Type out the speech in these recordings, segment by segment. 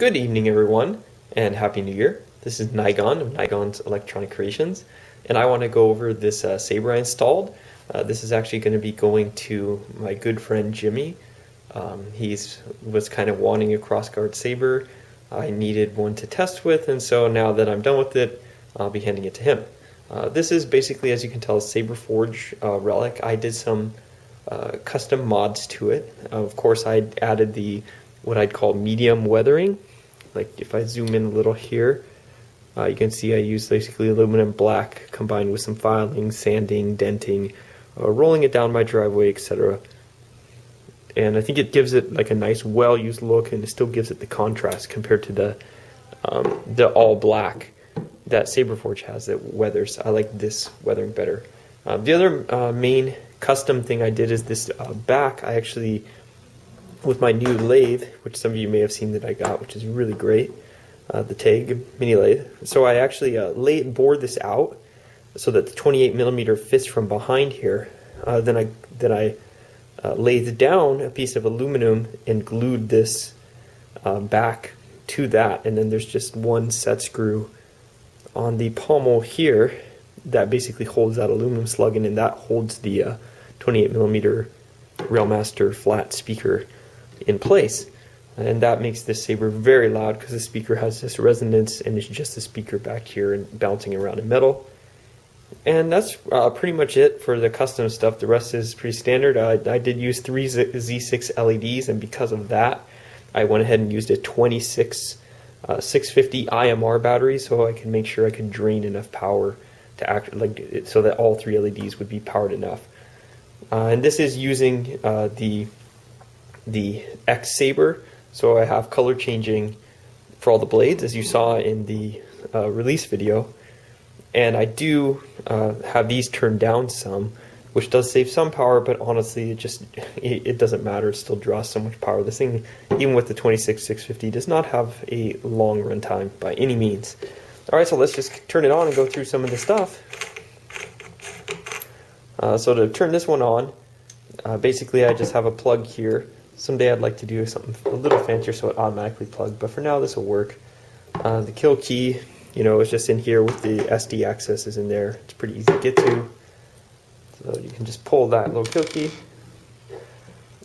Good evening, everyone, and Happy New Year. This is Nigon of Nigon's Electronic Creations, and I want to go over this saber I installed. This is actually going to be going to my good friend Jimmy. He was kind of wanting a crossguard saber. I needed one to test with, and so now that I'm done with it, I'll be handing it to him. This is basically, as you can tell, a Saber Forge Relic. I did some custom mods to it. Of course, I added what I'd call medium weathering. Like if I zoom in a little here, you can see I used basically aluminum black combined with some filing, sanding, denting, rolling it down my driveway, etc. And I think it gives it like a nice well-used look, and it still gives it the contrast compared to the all black that Saberforge has that weathers. I like this weathering better. The other main custom thing I did is this back. I actually, with my new lathe, which some of you may have seen that I got, which is really great, the TAG mini lathe. So I actually bored this out so that the 28mm fits from behind here. Then I lathed down a piece of aluminum and glued this back to that, and then there's just one set screw on the pommel here that basically holds that aluminum slug in, and that holds the 28mm Railmaster flat speaker in place, and that makes this saber very loud because the speaker has this resonance, and it's just the speaker back here and bouncing around in metal. And that's pretty much it for the custom stuff. The rest is pretty standard. I did use 3 Z6 LEDs, and because of that I went ahead and used a 26 650 IMR battery, so I can make sure I could drain enough power to act like so that all 3 LEDs would be powered enough. And this is using the X-Saber, so I have color changing for all the blades, as you saw in the release video, and I do have these turned down some, which does save some power, but honestly it doesn't matter. It still draws so much power. This thing, even with the 26 650, does not have a long run time by any means. Alright, so let's just turn it on and go through some of the stuff. So to turn this one on, basically I just have a plug here. Someday I'd like to do something a little fancier so it automatically plugs, but for now this will work. The kill key, is just in here with the SD access is in there. It's pretty easy to get to. So you can just pull that little kill key.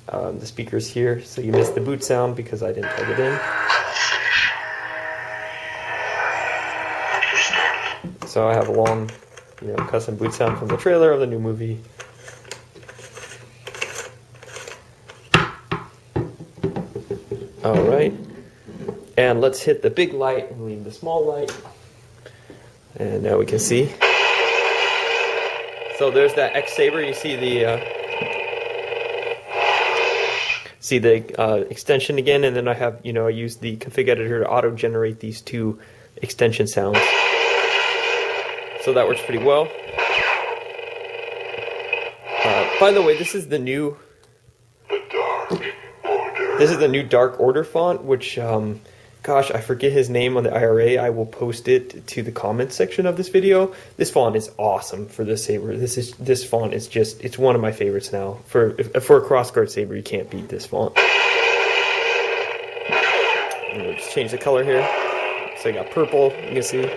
The speaker's here, so you missed the boot sound because I didn't plug it in. So I have a long, custom boot sound from the trailer of the new movie. Alright, and let's hit the big light and leave the small light. And now we can see. So there's that X-Saber. You see the extension again, and then I have, I use the config editor to auto-generate these 2 extension sounds. So that works pretty well. By the way, this is the new Dark Order font, which, gosh, I forget his name on the IRA. I will post it to the comments section of this video. This font is awesome for this saber. This font is it's one of my favorites now. For a crossguard saber, you can't beat this font. And we'll just change the color here. So I got purple, you can see.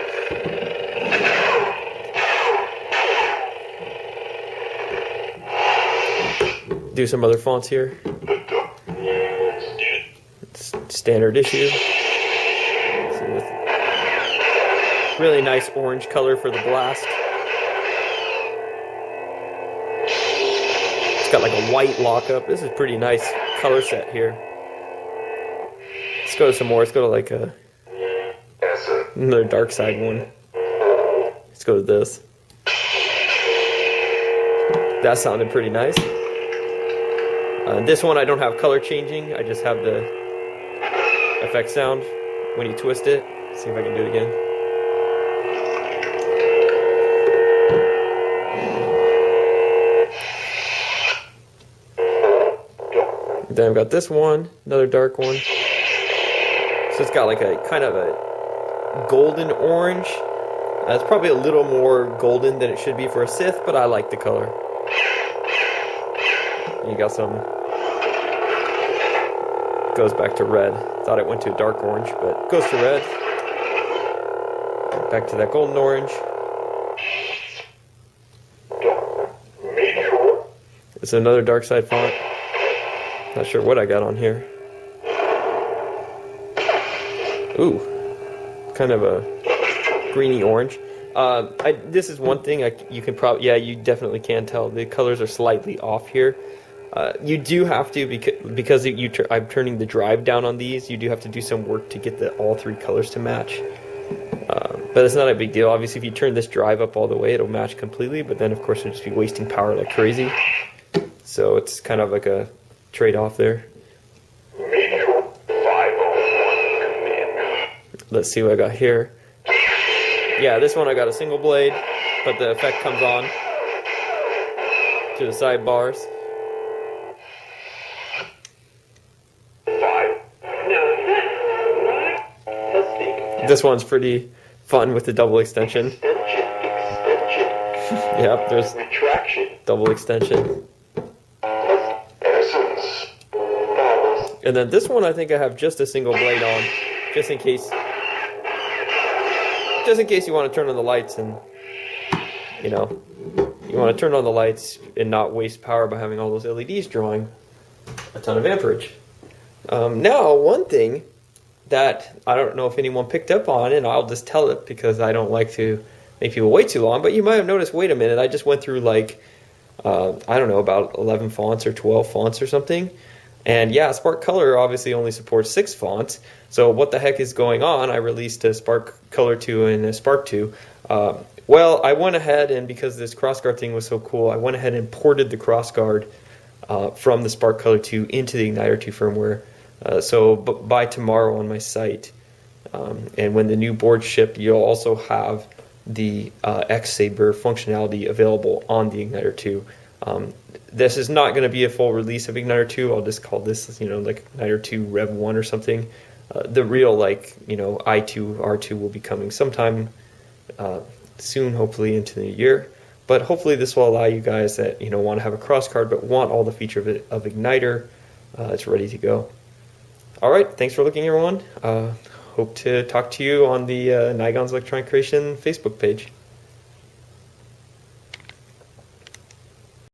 Do some other fonts here. Standard issue. Really nice orange color for the blast. It's got like a white lockup. This is pretty nice color set here. Let's go to some more. Let's go to like another dark side one. Let's go to this. That sounded pretty nice. This one I don't have color changing. I just have the effect sound when you twist it. Let's see if I can do it again. Then I've got this one, another dark one. So it's got like a kind of a golden orange. It's probably a little more golden than it should be for a Sith, but I like the color. And you got some goes back to red. Thought it went to a dark orange, but it goes to red. Back to that golden orange. It's another dark side font. Not sure what I got on here. Ooh, kind of a greeny orange. This is one thing you can probably, yeah, you definitely can tell the colors are slightly off here. You do have to, because I'm turning the drive down on these, you do have to do some work to get all three colors to match. But it's not a big deal. Obviously, if you turn this drive up all the way, it'll match completely, but then of course it'll just be wasting power like crazy. So it's kind of like a trade-off there. Let's see what I got here. Yeah, this one I got a single blade, but the effect comes on to the sidebars. This one's pretty fun with the double extension. Yep, there's double extension. And then this one I think I have just a single blade on, just in case you want to turn on the lights and, you know, you want to turn on the lights and not waste power by having all those LEDs drawing a ton of amperage. Now, one thing that I don't know if anyone picked up on, and I'll just tell it because I don't like to make people wait too long, but you might have noticed, wait a minute, I just went through like, I don't know, about 11 fonts or 12 fonts or something. And yeah, Spark Color obviously only supports 6 fonts. So what the heck is going on? I released a Spark Color 2 and a Spark 2. Well, I went ahead and because this crossguard thing was so cool, I went ahead and ported the crossguard from the Spark Color 2 into the Igniter 2 firmware. So by tomorrow on my site, and when the new boards ship, you'll also have the X-Saber functionality available on the Igniter 2. This is not going to be a full release of Igniter 2. I'll just call this, you know, like Igniter 2 Rev 1 or something. The real, like, you know, I2, R2 will be coming sometime soon, hopefully into the year. But hopefully this will allow you guys that, you know, want to have a crossguard but want all the feature of Igniter. It's ready to go. All right, thanks for looking, everyone. Hope to talk to you on the Nigon's Electronic Creation Facebook page.